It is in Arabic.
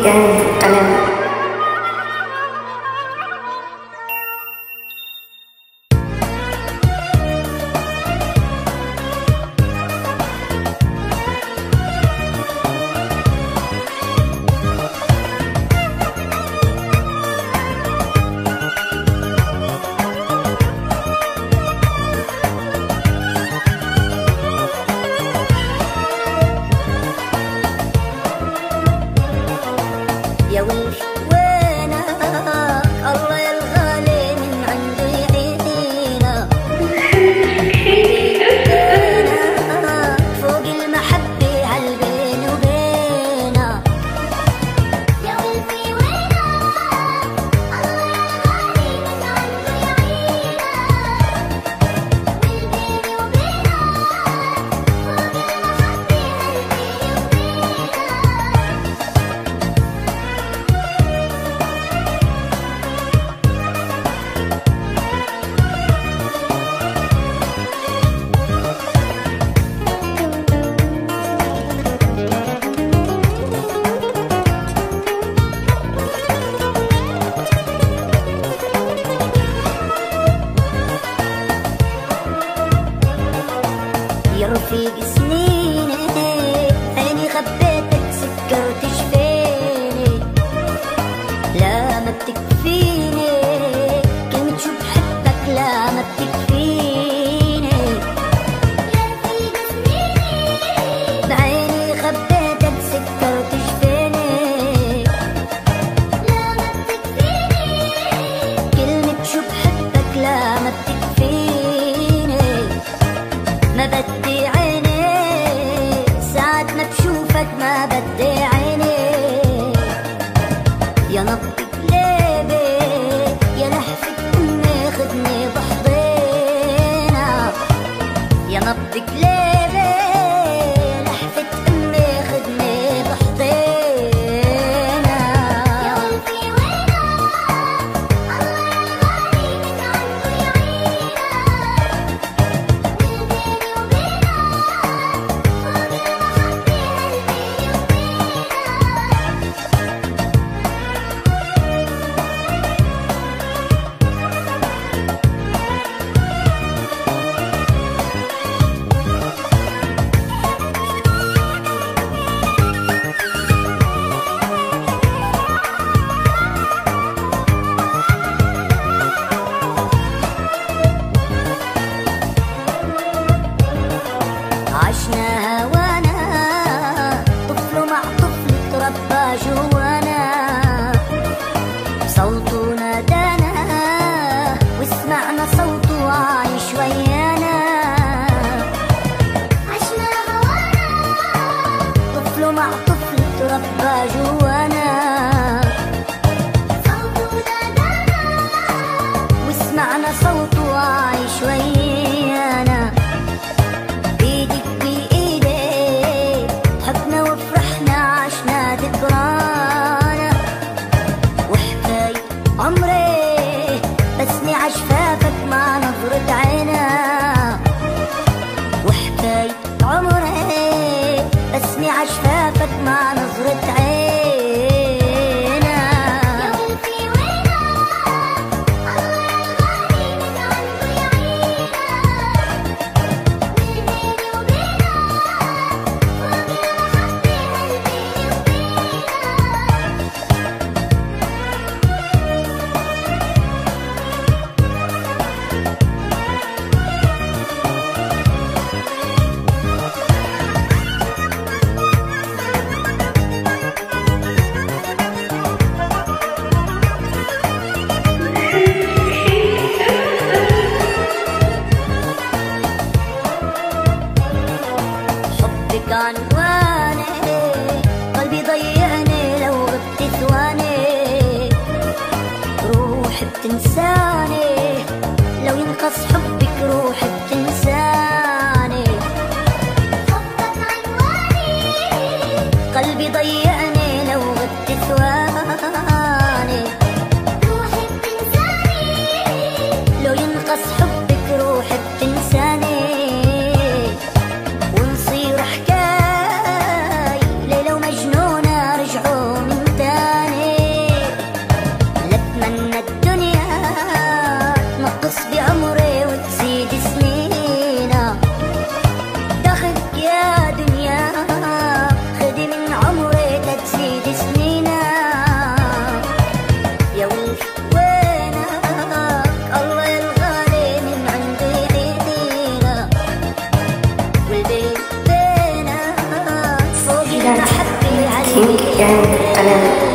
يعني القلم. يا ويلي وينك الله يا الغالي من عنده يعينا فوق المحبة هالبين وبينا. يا ويلي وينك الله يا الغالي من عنده يعينا والبيني وبينك فوق المحبة هالبين وبينا. يا رفيق سنيني عيني خبيتك سكرت شفيني لا ما بتكفيني كلمة شو بحبك لا ما بتكفيني. يا رفيق سنيني بعيني خبيتك سكرت شفيني لا ما بتكفيني كلمة شو بحبك لا ما بتكفيني. ما بدي عيني ساعة ما بشوفك ما بدي عيني. يا نبض قلبي يا لهفة أمي خدني بحضينا. يا نبض قلبي يا لهفة أمي خدني بحضينا. يا ولدي وينك الله يا الغالي من عنده يعينا والبيني وبينك فوق المحبة عشنا هوانا طفل مع طفل تربى جوانا صوته نادانا وسمعنا صوته عايش ويانا. عشنا هوانا طفل مع طفل تربى جوانا صوته نادانا وسمعنا صوته عايش ويانا. بإيدك بإيدي حبنا وفرحنا عشنا ذكرانا وحكاية عمري بسمع عشفافك مع نظرة عينا. وحكاية عمري بسمع عشفافك مع نظرة عينا. يا ولدي وينك الله يا الغالي من عنده يعينا والبيني وبينك فوق المحبة حبك عنواني قلبي ضيعني لو غبت ثواني روحي بتنساني لو ينقص حبك روحي بتنساني. حبك عنواني قلبي ضيعني لو غبت ثواني روحي بتنساني لو ينقص حبك روحي بتنساني. ونصير حكاي ليلة ومجنونة رجعوا من تاني. ثينك يعني انا